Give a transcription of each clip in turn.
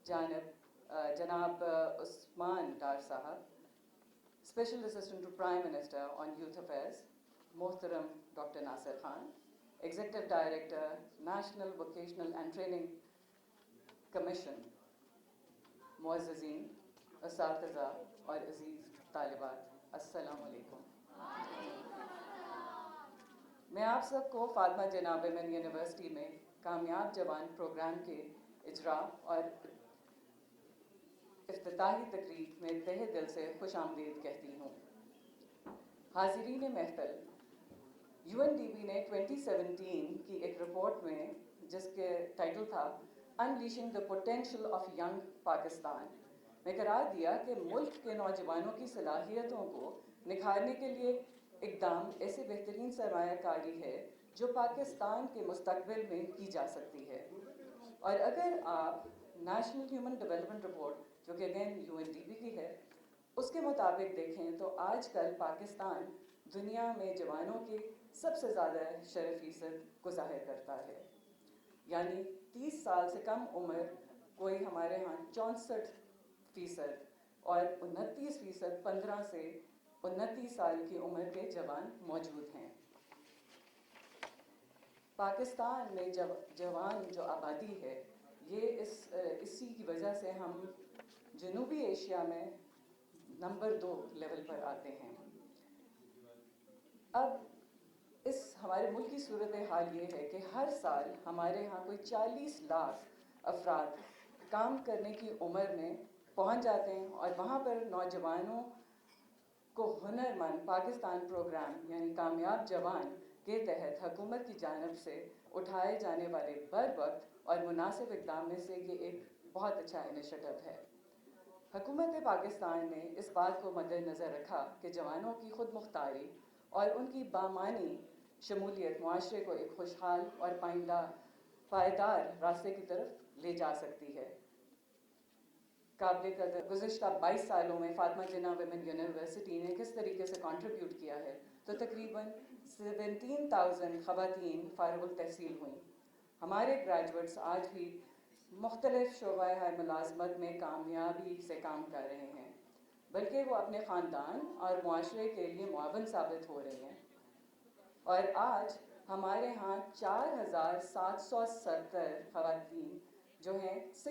جانب جناب عثمان ڈار صاحب، special assistant to prime minister on youth affairs محترم doctor Nasir Khan, executive director national vocational and training commission, معززین اساتذہ اور عزیز طالبات، السلام علیکم۔ میں آپ سب کو فاطمہ جناب ویمن یونیورسٹی میں کامیاب جوان پروگرام کے اجرا اور افتتاحی تقریب میں تہہ دل سے خوش آمدید کہتی ہوں۔ حاضرین محفل، UNDP نے 2017 کی ایک رپورٹ میں، جس کے ٹائٹل تھا unleashing the potential of young Pakistan, میں قرار دیا کہ ملک کے نوجوانوں کی صلاحیتوں کو نکھارنے کے لیے اقدام ایسے بہترین سرمایہ کاری ہے جو پاکستان کے مستقبل میں کی جا سکتی ہے۔ اور اگر آپ نیشنل ہیومن ڈیولپمنٹ رپورٹ، جو کہ اگین UNDP کی ہے، اس کے مطابق دیکھیں تو آج کل پاکستان دنیا میں جوانوں کی سب سے زیادہ شرح % کو ظاہر کرتا ہے، یعنی 30 سال سے کم عمر کوئی ہمارے ہاں 64% اور 29% 15 سے 29 سال کی عمر کے جوان موجود ہیں۔ پاکستان میں جوان جو آبادی ہے، یہ اسی کی وجہ سے ہم جنوبی ایشیا میں نمبر 2 لیول پر آتے ہیں۔ اب اس ہمارے ملک کی صورتحال یہ ہے کہ ہر سال ہمارے ہاں کوئی 40 لاکھ افراد کام کرنے کی عمر میں پہنچ جاتے ہیں، اور وہاں پر نوجوانوں کو ہنر مند پاکستان پروگرام یعنی کامیاب جوان کے تحت حکومت کی جانب سے اٹھائے جانے والے بروقت اور مناسب اقدام میں سے یہ ایک بہت اچھا انیشیٹو ہے۔ حکومت پاکستان نے اس بات کو مد نظر رکھا کہ جوانوں کی خود مختاری اور ان کی بامعنی شمولیت معاشرے کو ایک خوشحال اور پائیدار راستے کی طرف لے جا سکتی ہے۔ قابل قدر گزشتہ 22 سالوں میں فاطمہ جناح ویمن یونیورسٹی نے کس طریقے سے کنٹریبیوٹ کیا ہے، تو تقریباً 17,000 خواتین فارغ التحصیل ہوئیں۔ ہمارے گریجویٹس آج بھی مختلف شعبۂ ملازمت میں کامیابی سے کام کر رہے ہیں، بلکہ وہ اپنے خاندان اور معاشرے کے لیے معاون ثابت ہو رہے ہیں۔ اور آج ہمارے ہاں 4,770 خواتین جو ہیں بسم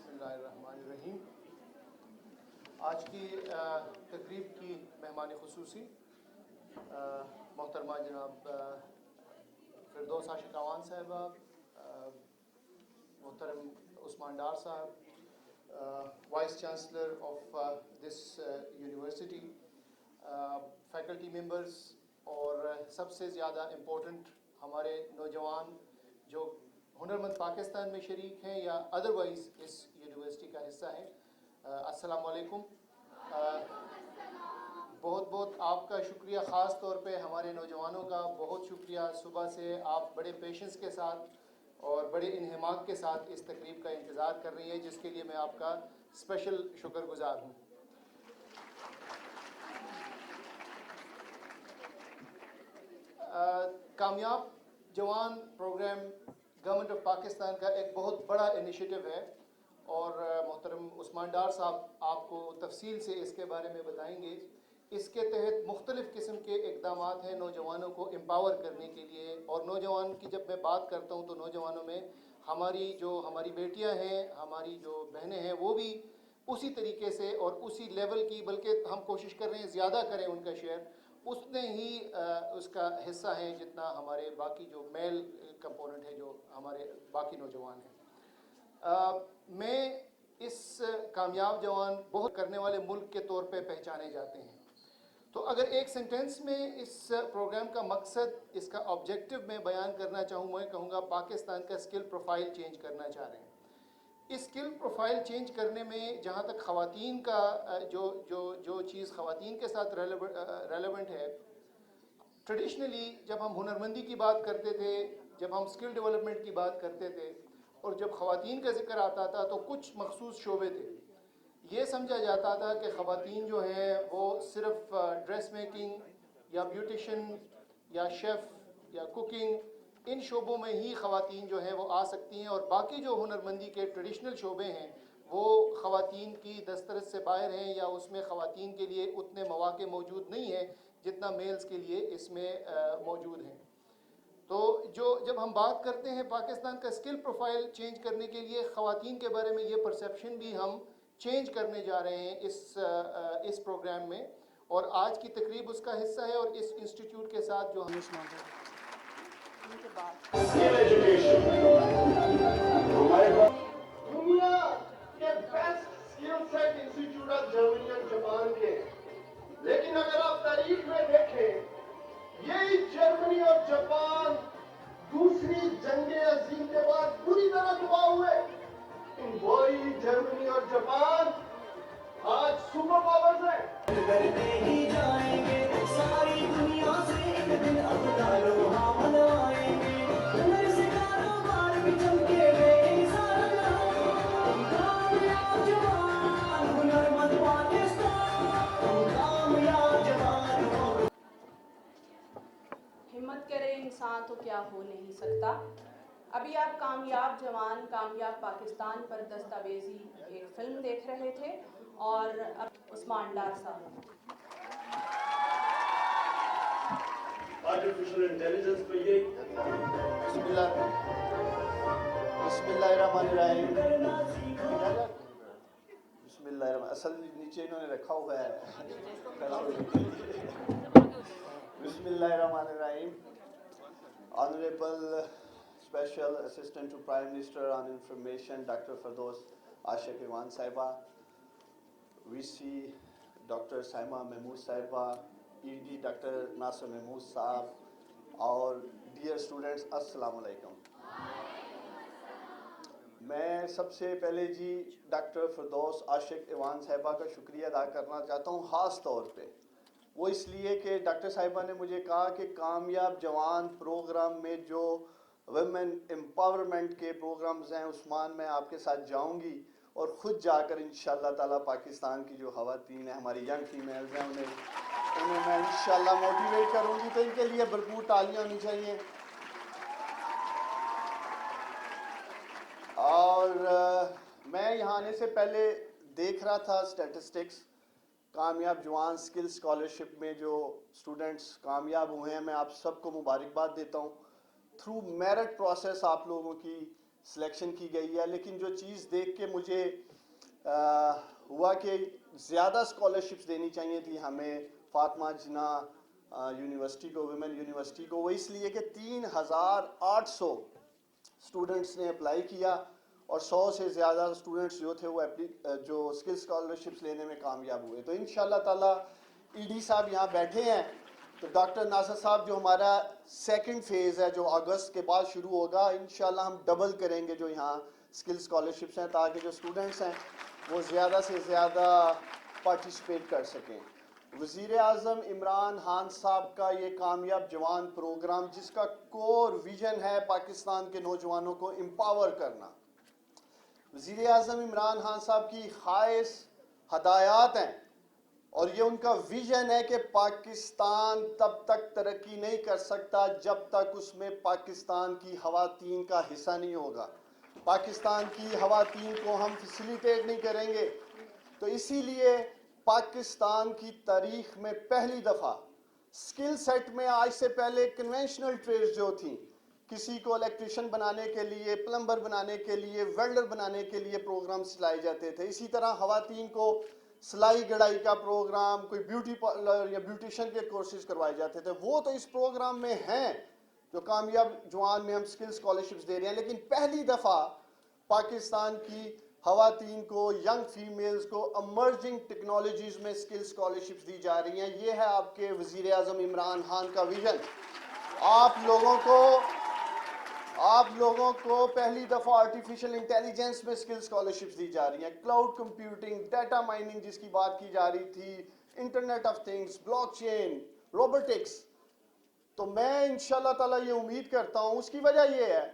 اللہ الرحمن الرحیم۔ آج کی تقریب کی مہمان خصوصی محترمہ جناب فردوس عاشق اعوان صاحبہ، محترم عثمان ڈار صاحب، vice chancellor of this university, faculty members, اور سب سے زیادہ امپورٹنٹ ہمارے نوجوان جو ہنرمند پاکستان میں شریک ہیں یا ادروائز اس یونیورسٹی کا حصہ ہیں، السلام علیکم۔ بہت بہت آپ کا شکریہ، خاص طور پہ ہمارے نوجوانوں کا بہت شکریہ۔ صبح سے آپ بڑے پیشنس کے ساتھ اور بڑے انہماک کے ساتھ اس تقریب کا انتظار کر رہی ہیں، جس کے لیے میں آپ کا اسپیشل شکر گزار ہوں۔ کامیاب جوان پروگرام گورنمنٹ آف پاکستان کا ایک بہت بڑا انیشیٹو ہے، اور محترم عثمان ڈار صاحب آپ کو تفصیل سے اس کے بارے میں بتائیں گے۔ اس کے تحت مختلف قسم کے اقدامات ہیں نوجوانوں کو امپاور کرنے کے لیے، اور نوجوان کی جب میں بات کرتا ہوں تو نوجوانوں میں ہماری بیٹیاں ہیں، ہماری جو بہنیں ہیں، وہ بھی اسی طریقے سے اور اسی لیول کی، بلکہ ہم کوشش کر رہے ہیں زیادہ کریں ان کا شیئر، اتنے ہی اس کا حصہ ہیں جتنا ہمارے باقی جو میل کمپوننٹ ہے، جو ہمارے باقی نوجوان ہیں۔ میں اس کامیاب جوان بہت کرنے والے ملک کے طور پہ پہچانے جاتے ہیں۔ تو اگر ایک سینٹینس میں اس پروگرام کا مقصد، اس کا آبجیکٹو میں بیان کرنا چاہوں، میں کہوں گا پاکستان کا اسکل پروفائل چینج کرنا چاہ رہے ہیں۔ اس اسکل پروفائل چینج کرنے میں جہاں تک خواتین کا جو چیز خواتین کے ساتھ ریلیونٹ ہے، ٹریڈیشنلی جب ہم ہنرمندی کی بات کرتے تھے، جب ہم اسکل ڈیولپمنٹ کی بات کرتے تھے، اور جب خواتین کا ذکر آتا تھا تو کچھ مخصوص شعبے تھے۔ یہ سمجھا جاتا تھا کہ خواتین جو ہیں وہ صرف ڈریس میکنگ یا بیوٹیشن یا شیف یا کوکنگ، ان شعبوں میں ہی خواتین جو ہیں وہ آ سکتی ہیں، اور باقی جو ہنرمندی کے ٹریڈیشنل شعبے ہیں وہ خواتین کی دسترس سے باہر ہیں یا اس میں خواتین کے لیے اتنے مواقع موجود نہیں ہیں جتنا میلز کے لیے اس میں موجود ہیں. تو جب ہم بات کرتے ہیں پاکستان کا اسکل پروفائل چینج کرنے کے لیے خواتین کے بارے میں یہ پرسیپشن بھی ہم چینج کرنے جا رہے ہیں اس پروگرام میں, اور آج کی تقریب اس کا حصہ ہے. اور اس انسٹیٹیوٹ کے ساتھ جو ہم اسکل ایجوکیشن دنیا کے best skill set institute of Germany اور جاپان کے, لیکن اگر آپ تاریخ میں دیکھیں یہی جرمنی اور جاپان دوسری جنگ عظیم کے بعد بری طرح تباہ ہوئے. وہی جرمنی اور جاپان آج سپر پاورز ہیں. کرتے ہی جائیں گے ساری دنیا سے ایک دن ابطال و حامل آئیں گے. ہنر سے کاروبار بھی چمکے گئے سارا کامیاب جوان ہنرمند پاکستان کامیاب جوان ہو. ہمت کرے انسان تو کیا ہو نہیں سکتا. ابھی آپ کامیاب جوان کامیاب پاکستان پر دستاویزی ایک فلم دیکھ رہے تھے, اور اب عثمان ڈار صاحب آرٹیفیشل انٹیلیجنس پہ یہ بسم اللہ الرحمن الرحیم. بسم اللہ الرحمن, اصل نیچے انہوں نے رکھا ہوا ہے. بسم اللہ الرحمن الرحیم. Honourable special assistant to prime minister on information doctor Firdous Ashiq Awan صاحبہ, V C doctor Saima Mahmood صاحبہ, E D doctor Nasir Mahmood صاحب, اور ڈیئر اسٹوڈنٹس السلام علیکم. میں سب سے پہلے جی ڈاکٹر فردوس عاشق ایوان صاحبہ کا شکریہ ادا کرنا چاہتا ہوں, خاص طور پہ وہ اس لیے کہ ڈاکٹر صاحبہ نے مجھے کہا کہ کامیاب جوان پروگرام میں جو ویمن امپاورمنٹ کے پروگرامز ہیں عثمان میں آپ کے ساتھ جاؤں گی, اور خود جا کر انشاءاللہ تعالیٰ پاکستان کی جو خواتین ہیں ہماری ینگ فیمیلز ہیں انہیں میں انشاءاللہ موٹیویٹ کروں گی. تو ان کے لیے بھرپور تالیاں ہونی چاہیے. اور میں یہاں آنے سے پہلے دیکھ رہا تھا اسٹیٹسٹکس, کامیاب جوان اسکل اسکالرشپ میں جو اسٹوڈنٹس کامیاب ہوئے ہیں, میں آپ سب کو مبارکباد دیتا ہوں. تھرو میرٹ پروسیس آپ لوگوں کی سلیکشن کی گئی ہے, لیکن جو چیز دیکھ کے مجھے ہوا کہ زیادہ اسکالرشپس دینی چاہیے تھی ہمیں فاطمہ جناح یونیورسٹی کو, ویمن یونیورسٹی کو. وہ اس لیے کہ 3800 اسٹوڈنٹس نے اپلائی کیا, اور 100 سے زیادہ اسٹوڈنٹس جو تھے وہ جو اسکل اسکالرشپس لینے میں کامیاب ہوئے. تو انشاءاللہ تعالیٰ ای ڈی صاحب یہاں بیٹھے ہیں, تو ڈاکٹر ناصر صاحب جو ہمارا سیکنڈ فیز ہے جو اگست کے بعد شروع ہوگا, انشاءاللہ ہم ڈبل کریں گے جو یہاں اسکل اسکالرشپس ہیں, تاکہ جو اسٹوڈنٹس ہیں وہ زیادہ سے زیادہ پارٹیسپیٹ کر سکیں. وزیر اعظم عمران خان صاحب کا یہ کامیاب جوان پروگرام, جس کا کور ویژن ہے پاکستان کے نوجوانوں کو امپاور کرنا, وزیر اعظم عمران خان صاحب کی خاص ہدایات ہیں, اور یہ ان کا ویژن ہے کہ پاکستان تب تک ترقی نہیں کر سکتا جب تک اس میں پاکستان کی خواتین کا حصہ نہیں ہوگا. پاکستان کی خواتین کو ہم فیسیلیٹیٹ نہیں کریں گے. تو اسی لیے پاکستان کی تاریخ میں پہلی دفعہ اسکل سیٹ میں, آج سے پہلے کنونشنل ٹریڈز جو تھیں, کسی کو الیکٹریشین بنانے کے لیے, پلمبر بنانے کے لیے, ویلڈر بنانے کے لیے پروگرامز چلائے جاتے تھے. اسی طرح خواتین کو سلائی کڑھائی کا پروگرام, کوئی بیوٹی پارلر یا بیوٹیشن کے کورسز کروائے جاتے تھے. وہ تو اس پروگرام میں ہیں جو کامیاب جوان میں ہم اسکل اسکالرشپس دے رہے ہیں, لیکن پہلی دفعہ پاکستان کی خواتین کو, ینگ فیمیلز کو امرجنگ ٹیکنالوجیز میں اسکل اسکالرشپس دی جا رہی ہیں. یہ ہے آپ کے وزیر اعظم عمران خان کا ویژن. آپ لوگوں کو پہلی دفعہ آرٹیفیشل انٹیلیجنس میں اسکل اسکالرشپس دی جا رہی ہیں, کلاؤڈ کمپیوٹنگ, ڈیٹا مائننگ جس کی بات کی جا رہی تھی, internet of things, blockchain, robotics. تو میں انشاءاللہ تعالیٰ یہ امید کرتا ہوں, اس کی وجہ یہ ہے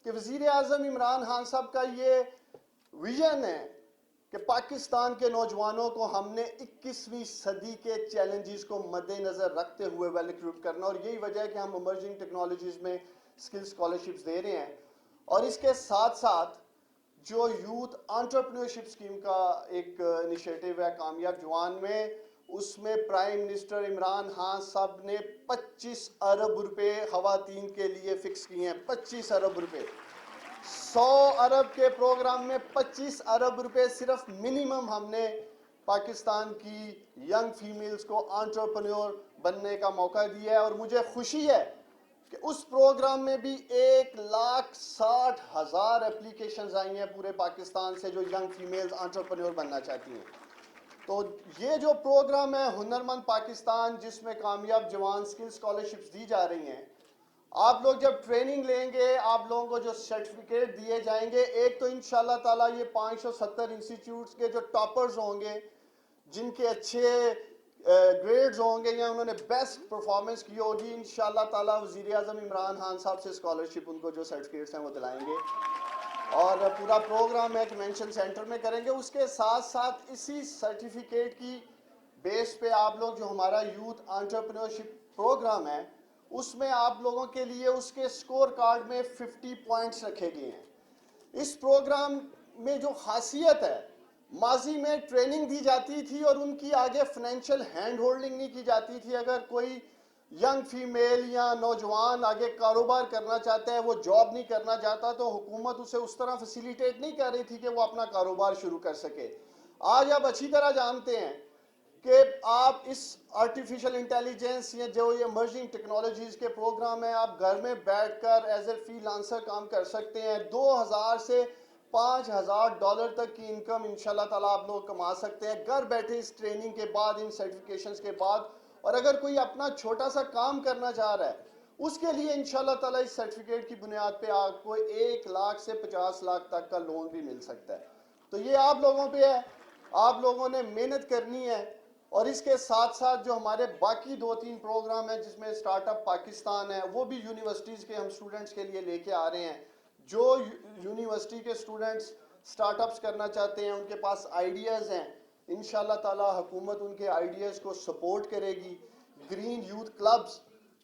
کہ وزیر اعظم عمران خان صاحب کا یہ ویژن ہے کہ پاکستان کے نوجوانوں کو ہم نے 21ویں صدی کے چیلنجز کو مد نظر رکھتے ہوئے ویل اکوپڈ کرنا, اور یہی وجہ ہے کہ ہم امرجنگ ٹیکنالوجیز میں اسکل اسکالرشپس دے رہے ہیں. اور اس کے ساتھ ساتھ جو یوتھ انٹرپرینورشپ اسکیم کا ایک انیشیٹو ہے کامیاب جوان میں، اس میں پرائم منسٹر عمران خان صاحب نے 25 ارب روپے خواتین کے لیے فکس کیے ہیں. 25 ارب روپے. 100 ارب کے پروگرام میں 25 ارب روپے صرف منیمم ہم نے پاکستان کی ینگ فیمیلز کو انٹرپرینور بننے کا موقع دیا ہے. اور مجھے خوشی ہے کہ اس پروگرام میں بھی 1,60,000 اپلیکیشنز آئی ہیں پورے پاکستان سے جو ینگ فیمیلز انٹرپرینور بننا چاہتی ہیں. تو یہ جو پروگرام ہے ہنرمند پاکستان، جس میں کامیاب جوان اسکل اسکالرشپس دی جا رہی ہیں، آپ لوگ جب ٹریننگ لیں گے، آپ لوگوں کو جو سرٹیفکیٹ دیے جائیں گے، ایک تو انشاءاللہ تعالیٰ یہ 570 انسٹیٹیوٹس کے جو ٹاپرز ہوں گے، جن کے اچھے گریڈز ہوں گے یا انہوں نے بیسٹ پرفارمنس کی ہوگی، انشاءاللہ تعالیٰ وزیر اعظم عمران خان صاحب سے اسکالرشپ ان کو جو سرٹیفکیٹس ہیں وہ دلائیں گے. اور پورا پروگرام ہے کنونشن سینٹر میں کریں گے. اس کے ساتھ ساتھ اسی سرٹیفکیٹ کی بیس پہ آپ لوگ جو ہمارا یوتھ انٹرپرینورشپ پروگرام ہے، اس میں آپ لوگوں کے لیے اس کے سکور کارڈ میں 50 پوائنٹس رکھے گئے ہیں. اس پروگرام میں جو خاصیت ہے، ماضی میں ٹریننگ دی جاتی تھی اور ان کی آگے فائنینشیل ہینڈ ہولڈنگ نہیں کی جاتی تھی. اگر کوئی ینگ فیمیل یا نوجوان آگے کاروبار کرنا چاہتا ہے، وہ جاب نہیں کرنا چاہتا، تو حکومت اسے اس طرح فیسیلیٹیٹ نہیں کر رہی تھی کہ وہ اپنا کاروبار شروع کر سکے. آج آپ اچھی طرح جانتے ہیں کہ آپ اس آرٹیفیشل انٹیلیجنس یا جو یہ ایمرجنگ ٹیکنالوجیز کے پروگرام ہیں، آپ گھر میں بیٹھ کر ایز اے فری لانسر کام کر سکتے ہیں. 2,000 سے $5,000 تک کی انکم انشاءاللہ تعالیٰ آپ لوگ کما سکتے ہیں گھر بیٹھے اس ٹریننگ کے بعد، ان سرٹیفکیشنز کے بعد. اور اگر کوئی اپنا چھوٹا سا کام کرنا چاہ رہا ہے، اس کے لیے انشاءاللہ تعالیٰ اس سرٹیفکیٹ کی بنیاد پہ آپ کو 1 لاکھ سے 50 لاکھ تک کا لون بھی مل سکتا ہے. تو یہ آپ لوگوں پہ ہے، آپ لوگوں نے محنت کرنی ہے. اور اس کے ساتھ ساتھ جو ہمارے باقی 2-3 پروگرام ہیں، جس میں اسٹارٹ اپ پاکستان ہے، وہ بھی یونیورسٹیز کے ہم اسٹوڈنٹس کے لیے لے کے آ رہے ہیں. جو یونیورسٹی کے اسٹوڈنٹس اسٹارٹ اپس کرنا چاہتے ہیں، ان کے پاس آئیڈیاز ہیں، انشاءاللہ تعالیٰ حکومت ان کے آئیڈیاز کو سپورٹ کرے گی. گرین یوتھ کلبز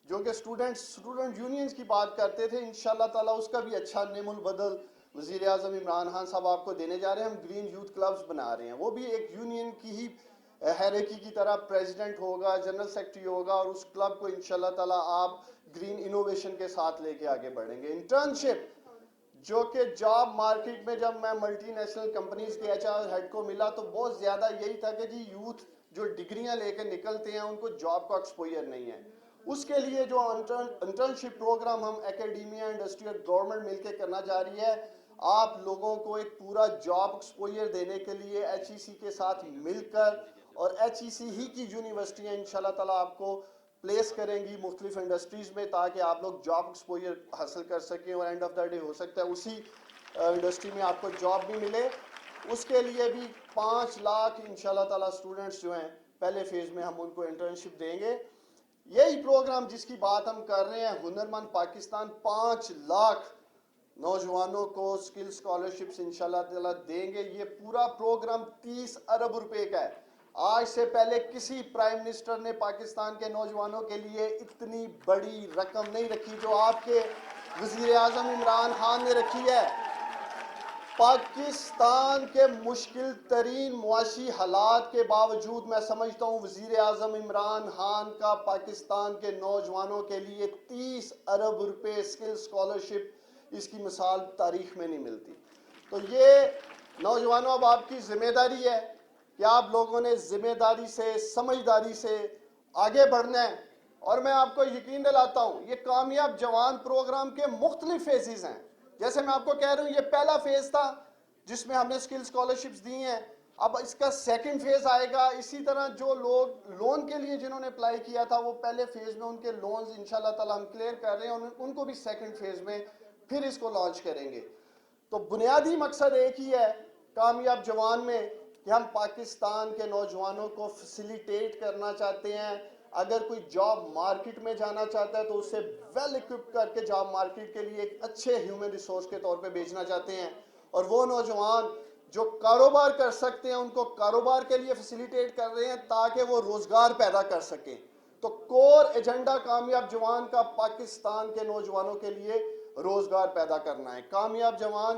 جو کہ اسٹوڈنٹ یونینز کی بات کرتے تھے، انشاءاللہ تعالیٰ اس کا بھی اچھا نعم البدل وزیر اعظم عمران خان صاحب آپ کو دینے جا رہے ہیں. ہم گرین یوتھ کلبز بنا رہے ہیں، وہ بھی ایک یونین کی ہی ہیرارکی کی طرح پریزیڈنٹ ہوگا، جنرل سیکرٹری ہوگا، اور اس کلب کو انشاءاللہ تعالیٰ آپ گرین انوویشن کے ساتھ لے کے آگے بڑھیں گے. انٹرنشپ جو کہ جاب مارکیٹ میں، جب میں ملٹی نیشنل کمپنیز کے HR ہیڈ کو ملا تو بہت زیادہ یہی تھا کہ جی یوتھ جو ڈگریاں لے کے نکلتے ہیں ان کو جاب کا ایکسپوئر نہیں ہے. اس کے لیے جو انٹرنشپ پروگرام ہم اکیڈیمیا، انڈسٹری اور گورنمنٹ مل کے کرنا جا رہی ہے، آپ لوگوں کو ایک پورا جاب ایکسپوئر دینے کے لیے HEC کے ساتھ مل کر، اور HEC ہی کی یونیورسٹیاں انشاءاللہ تعالیٰ آپ کو پلیس کریں گی مختلف انڈسٹریز میں، تاکہ آپ لوگ جاب ایکسپوئر حاصل کر سکیں. اور اینڈ آف دا ڈے ہو سکتا ہے اسی انڈسٹری میں آپ کو جاب بھی ملے. اس کے لیے بھی 5 لاکھ انشاءاللہ تعالیٰ اسٹوڈنٹس جو ہیں پہلے فیز میں ہم ان کو انٹرنشپ دیں گے. یہی پروگرام جس کی بات ہم کر رہے ہیں، ہنرمند پاکستان 5 لاکھ نوجوانوں کو اسکل اسکالرشپس انشاءاللہ تعالیٰ دیں گے. یہ پورا پروگرام 30 ارب روپے کا ہے. آج سے پہلے کسی پرائم منسٹر نے پاکستان کے نوجوانوں کے لیے اتنی بڑی رقم نہیں رکھی جو آپ کے وزیر اعظم عمران خان نے رکھی ہے. پاکستان کے مشکل ترین معاشی حالات کے باوجود میں سمجھتا ہوں وزیر اعظم عمران خان کا پاکستان کے نوجوانوں کے لیے 30 ارب روپے اسکل اسکالرشپ، اس کی مثال تاریخ میں نہیں ملتی. تو یہ نوجوانوں اب آپ کی ذمہ داری ہے کہ آپ لوگوں نے ذمہ داری سے، سمجھداری سے آگے بڑھنا ہے. اور میں آپ کو یقین دلاتا ہوں یہ کامیاب جوان پروگرام کے مختلف فیزز ہیں. جیسے میں آپ کو کہہ رہا ہوں یہ پہلا فیز تھا جس میں ہم نے اسکل اسکالرشپس دی ہیں، اب اس کا سیکنڈ فیز آئے گا. اسی طرح جو لوگ لون کے لیے جنہوں نے اپلائی کیا تھا وہ پہلے فیز میں ان کے لونز انشاءاللہ تعالیٰ ہم کلیئر کر رہے ہیں، ان کو بھی سیکنڈ فیز میں پھر اس کو لانچ کریں گے. تو بنیادی مقصد ایک ہی ہے کامیاب جوان میں کہ ہم پاکستان کے نوجوانوں کو فیسیلیٹیٹ کرنا چاہتے ہیں. اگر کوئی جاب مارکیٹ میں جانا چاہتا ہے تو اسے ویل اکوپ کر کے جاب مارکیٹ کے لیے ایک اچھے ہیومن ریسورس کے طور پہ بھیجنا چاہتے ہیں. اور وہ نوجوان جو کاروبار کر سکتے ہیں ان کو کاروبار کے لیے فیسیلیٹیٹ کر رہے ہیں تاکہ وہ روزگار پیدا کر سکیں. تو کور ایجنڈا کامیاب جوان کا پاکستان کے نوجوانوں کے لیے روزگار پیدا کرنا ہے. کامیاب جوان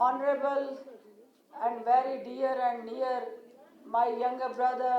Honorable and very dear and near my younger brother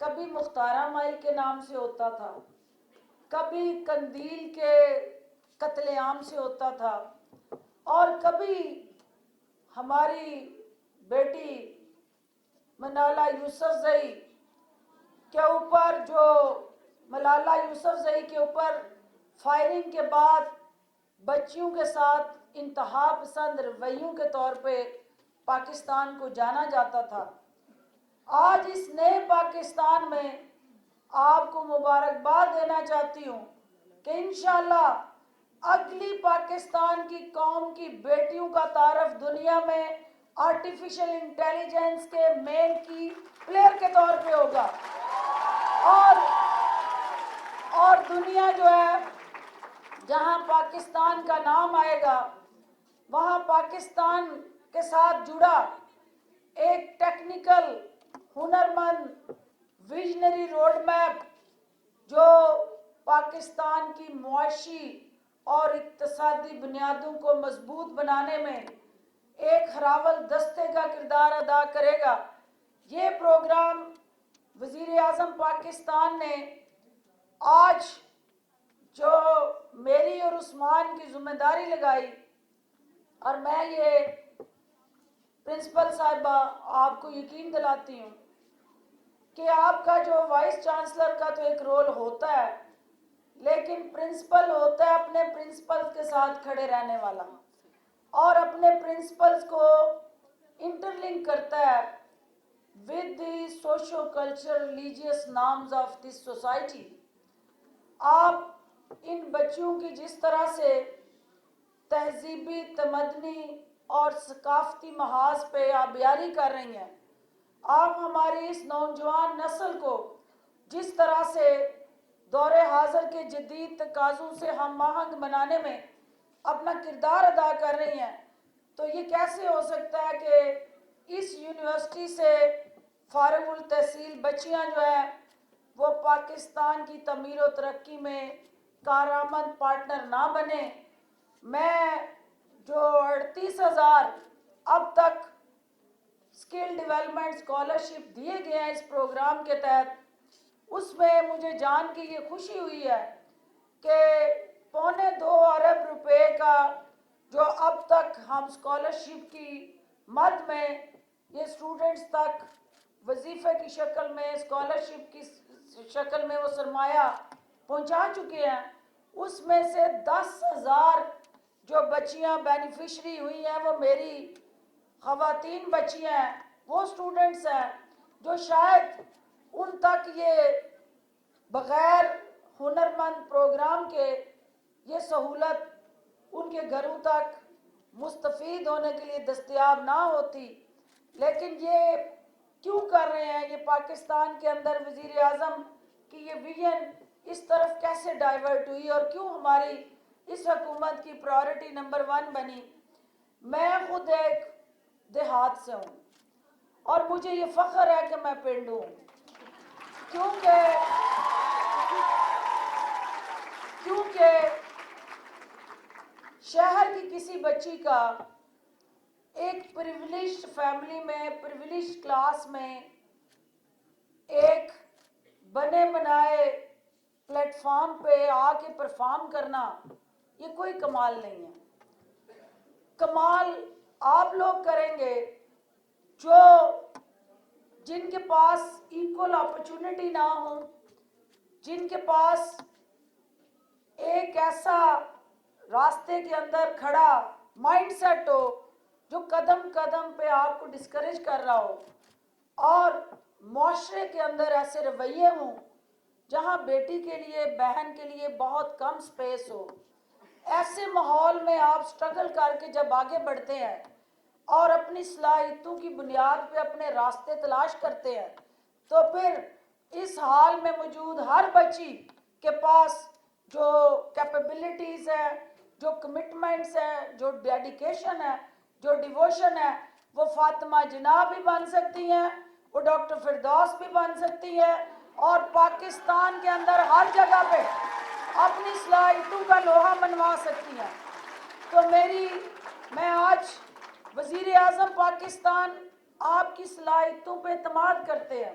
کبھی مختارہ مائی کے نام سے ہوتا تھا، کبھی قندیل کے قتل عام سے ہوتا تھا، اور کبھی ہماری بیٹی ملالہ یوسفزئی کے اوپر ملالہ یوسفزئی کے اوپر فائرنگ کے بعد بچیوں کے ساتھ انتہا پسند رویوں کے طور پہ پاکستان کو جانا جاتا تھا۔ آج اس نئے پاکستان میں آپ کو مبارکباد دینا چاہتی ہوں کہ انشاءاللہ اگلی پاکستان کی قوم کی بیٹیوں کا تعارف دنیا میں آرٹیفیشل انٹیلیجنس کے مین کی پلیئر کے طور پہ ہوگا، اور دنیا جو ہے جہاں پاکستان کا نام آئے گا وہاں پاکستان کے ساتھ جڑا ایک ٹیکنیکل، ہنرمند، ویژنری روڈ میپ جو پاکستان کی معاشی اور اقتصادی بنیادوں کو مضبوط بنانے میں ایک ہراول دستے کا کردار ادا کرے گا۔ یہ پروگرام وزیر اعظم پاکستان نے آج جو میری اور عثمان کی ذمہ داری لگائی، اور میں یہ پرنسپل صاحبہ آپ کو یقین دلاتی ہوں کہ آپ کا جو وائس چانسلر کا تو ایک رول ہوتا ہے، لیکن پرنسپل ہوتا ہے اپنے پرنسپل کے ساتھ کھڑے رہنے والا، اور اپنے پرنسپلز کو انٹرلنک کرتا ہے with the socio-cultural religious norms of this society۔ آپ ان بچیوں کی جس طرح سے تہذیبی، تمدنی اور ثقافتی محاذ پہ آبیاری کر رہی ہیں، آپ ہماری اس نوجوان نسل کو جس طرح سے دور حاضر کے جدید تقاضوں سے ہم آہنگ بنانے میں اپنا کردار ادا کر رہی ہیں، تو یہ کیسے ہو سکتا ہے کہ اس یونیورسٹی سے فارغ التحصیل بچیاں جو ہیں وہ پاکستان کی تعمیر و ترقی میں کارآمد پارٹنر نہ بنے۔ میں جو 38,000 اب تک اسکل ڈیولپمنٹ اسکالرشپ دیے گئے ہیں اس پروگرام کے تحت، اس میں مجھے جان کے یہ خوشی ہوئی ہے کہ 1.25 ارب روپے کا جو اب تک ہم اسکالرشپ کی مد میں یہ اسٹوڈنٹس تک وظیفے کی شکل میں، اسکالرشپ کی شکل میں وہ سرمایہ پہنچا چکے ہیں۔ اس میں سے 10,000 جو بچیاں بینیفیشری ہوئی ہیں وہ میری خواتین بچیاں ہیں، وہ اسٹوڈنٹس ہیں جو شاید ان تک یہ بغیر ہنرمند پروگرام کے یہ سہولت ان کے گھروں تک مستفید ہونے کے لیے دستیاب نہ ہوتی۔ لیکن یہ کیوں کر رہے ہیں؟ یہ پاکستان کے اندر وزیر اعظم کی یہ ویژن اس طرف کیسے ڈائیورٹ ہوئی اور کیوں ہماری اس حکومت کی پرائورٹی نمبر 1 بنی؟ میں خود ایک دیہات سے ہوں اور مجھے یہ فخر ہے کہ میں پنڈو ہوں، کیونکہ شہر کی کسی بچی کا ایک پریویلیجڈ فیملی میں، پریویلیجڈ کلاس میں ایک بنے بنائے پلیٹ فارم پہ آ کے پرفارم کرنا یہ کوئی کمال نہیں ہے۔ کمال آپ لوگ کریں گے جن کے پاس ایکول اپرچونٹی نہ ہو، جن کے پاس ایک ایسا راستے کے اندر کھڑا مائنڈ سیٹ ہو جو قدم قدم پہ آپ کو ڈسکریج کر رہا ہو، اور معاشرے کے اندر ایسے رویے ہوں جہاں بیٹی کے لیے، بہن کے لیے بہت کم سپیس ہو۔ ایسے ماحول میں آپ سٹرگل کر کے جب آگے بڑھتے ہیں اور اپنی صلاحیتوں کی بنیاد پہ اپنے راستے تلاش کرتے ہیں، تو پھر اس حال میں موجود ہر بچی کے پاس جو کیپیبلٹیز ہیں، جو کمٹمنٹس ہیں، جو ڈیڈیکیشن ہے، جو ڈیووشن ہے، وہ فاطمہ جناح بھی بن سکتی ہیں، وہ ڈاکٹر فردوس بھی بن سکتی ہے، اور پاکستان کے اندر ہر جگہ پہ اپنی صلاحیتوں کا لوہا منوا سکتی ہیں۔ تو میں آج وزیر اعظم پاکستان آپ کی صلاحیتوں پہ اعتماد کرتے ہیں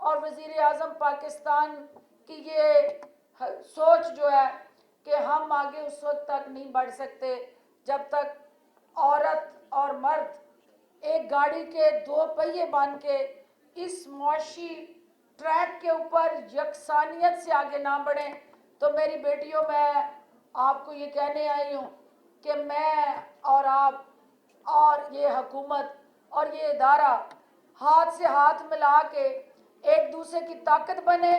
اور وزیر اعظم پاکستان کی یہ سوچ جو ہے کہ ہم آگے اس وقت تک نہیں بڑھ سکتے جب تک عورت اور مرد ایک گاڑی کے دو پہیے بن کے اس معاشی ٹریک کے اوپر یکسانیت سے آگے نہ بڑھیں. تو میری بیٹیوں، میں آپ کو یہ کہنے آئی ہوں کہ میں اور آپ اور یہ حکومت اور یہ ادارہ ہاتھ سے ہاتھ ملا کے ایک دوسرے کی طاقت بنے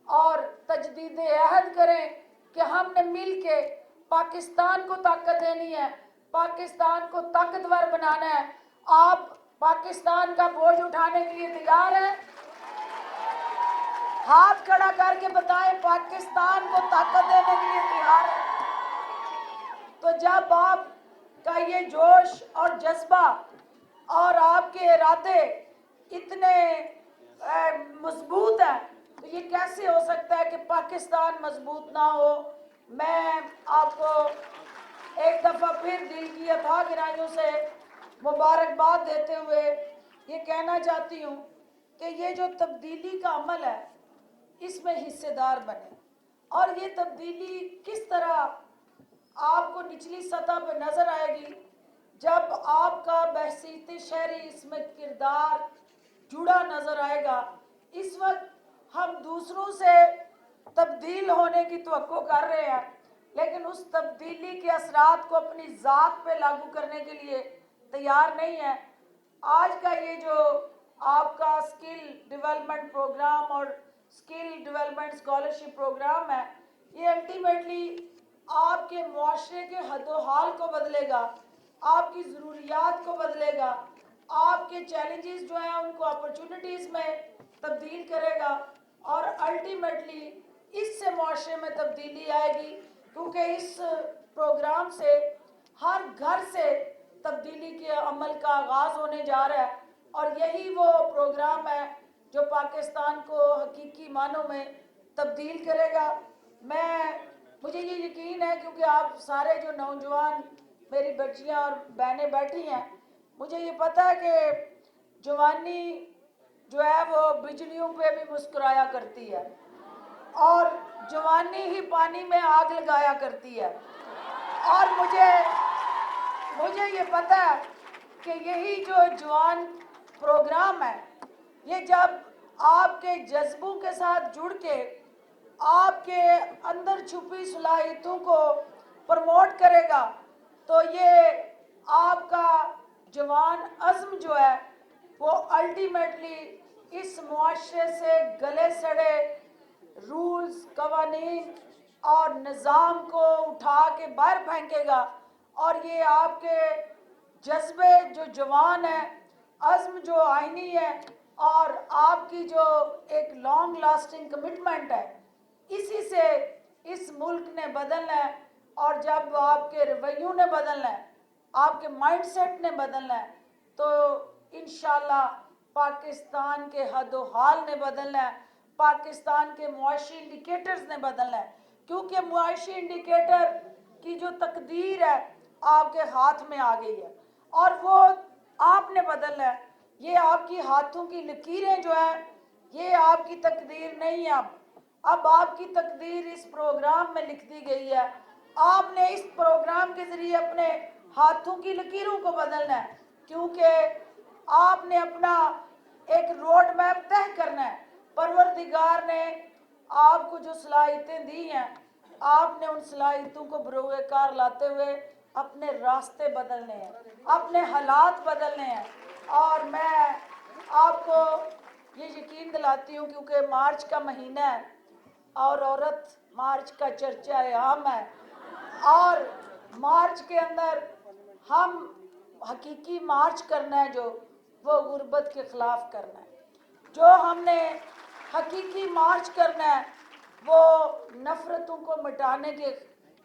اور تجدید عہد کریں کہ ہم نے مل کے پاکستان کو طاقت دینی ہے، پاکستان کو طاقتور بنانا ہے. آپ پاکستان کا بوجھ اٹھانے کے لیے تیار ہیں؟ ہاتھ کھڑا کر کے بتائیں پاکستان کو طاقت دینے کے لیے تیار ہیں. تو جب آپ کا یہ جوش اور جذبہ اور آپ کے ارادے اتنے مضبوط ہیں تو یہ کیسے ہو سکتا ہے کہ پاکستان مضبوط نہ ہو. میں آپ کو ایک دفعہ پھر دل کی اتھاہ گہرائیوں سے مبارکباد دیتے ہوئے یہ کہنا چاہتی ہوں کہ یہ جو تبدیلی کا عمل ہے اس میں حصے دار بنے، اور یہ تبدیلی کس طرح آپ کو نچلی سطح پہ نظر آئے گی جب آپ کا بحیثیت شہری اس میں کردار جڑا نظر آئے گا. اس وقت ہم دوسروں سے تبدیل ہونے کی توقع کر رہے ہیں لیکن اس تبدیلی کے اثرات کو اپنی ذات پہ لاگو کرنے کے لیے تیار نہیں ہے. آج کا یہ جو آپ کا اسکل ڈیولپمنٹ پروگرام اور اسکل ڈیولپمنٹ اسکالرشپ پروگرام ہے، یہ الٹیمیٹلی آپ کے معاشرے کے حد و حال کو بدلے گا، آپ کی ضروریات کو بدلے گا، آپ کے چیلنجز جو ہیں ان کو اپرچونٹیز میں تبدیل کرے گا اور الٹیمیٹلی اس سے معاشرے میں تبدیلی آئے گی کیونکہ اس پروگرام سے ہر گھر سے تبدیلی کے عمل کا آغاز ہونے جا رہا ہے. اور یہی وہ پروگرام ہے جو پاکستان کو حقیقی معنوں میں تبدیل کرے گا. مجھے یہ یقین ہے کیونکہ آپ سارے جو نوجوان میری بچیاں اور بہنیں بیٹھی ہیں، مجھے یہ پتہ ہے کہ جوانی جو ہے وہ بجلیوں پہ بھی مسکرایا کرتی ہے اور جوانی ہی پانی میں آگ لگایا کرتی ہے. اور مجھے یہ پتہ ہے کہ یہی جو جوان پروگرام ہے یہ جب آپ کے جذبوں کے ساتھ جڑ کے آپ کے اندر چھپی صلاحیتوں کو پروموٹ کرے گا تو یہ آپ کا جوان عزم جو ہے وہ الٹیمیٹلی اس معاشرے سے گلے سڑے رولز، قوانین اور نظام کو اٹھا کے باہر پھینکے گا. اور یہ آپ کے جذبے جو جوان ہیں، عزم جو آئینی ہے اور آپ کی جو ایک لانگ لاسٹنگ کمٹمنٹ ہے، اسی سے اس ملک نے بدلنا ہے. اور جب آپ کے رویوں نے بدلنا ہے، آپ کے مائنڈ سیٹ نے بدلنا ہے تو انشاءاللہ پاکستان کے حد و حال نے بدلنا ہے، پاکستان کے معاشی انڈیکیٹرز نے بدلنا ہے کیونکہ معاشی انڈیکیٹر کی جو تقدیر ہے آپ کے ہاتھ میں آ گئی ہے اور وہ آپ نے بدلنا ہے. یہ آپ کی ہاتھوں کی لکیریں جو ہیں یہ آپ کی تقدیر نہیں ہے. اب آپ کی تقدیر اس پروگرام میں لکھ دی گئی ہے. آپ نے اس پروگرام کے ذریعے اپنے ہاتھوں کی لکیروں کو بدلنا ہے کیونکہ آپ نے اپنا ایک روڈ میپ طے کرنا ہے. پروردگار نے آپ کو جو صلاحیتیں دی ہیں آپ نے ان صلاحیتوں کو بروئے کار لاتے ہوئے اپنے راستے بدلنے ہیں، اپنے حالات بدلنے ہیں. اور میں آپ کو یہ یقین دلاتی ہوں کیونکہ مارچ کا مہینہ ہے اور عورت مارچ کا چرچہ عام ہے اور مارچ کے اندر ہم حقیقی مارچ کرنا ہے جو وہ غربت کے خلاف کرنا ہے. جو ہم نے حقیقی مارچ کرنا ہے وہ نفرتوں کو مٹانے کے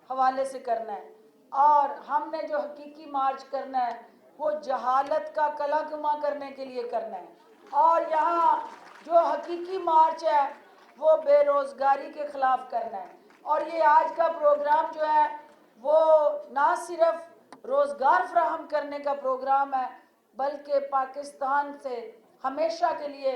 حوالے سے کرنا ہے اور ہم نے جو حقیقی مارچ کرنا ہے وہ جہالت کا کلا گما کرنے کے لیے کرنا ہے. اور یہاں جو حقیقی مارچ ہے وہ بے روزگاری کے خلاف کرنا ہے. اور یہ آج کا پروگرام جو ہے وہ نہ صرف روزگار فراہم کرنے کا پروگرام ہے بلکہ پاکستان سے ہمیشہ کے لیے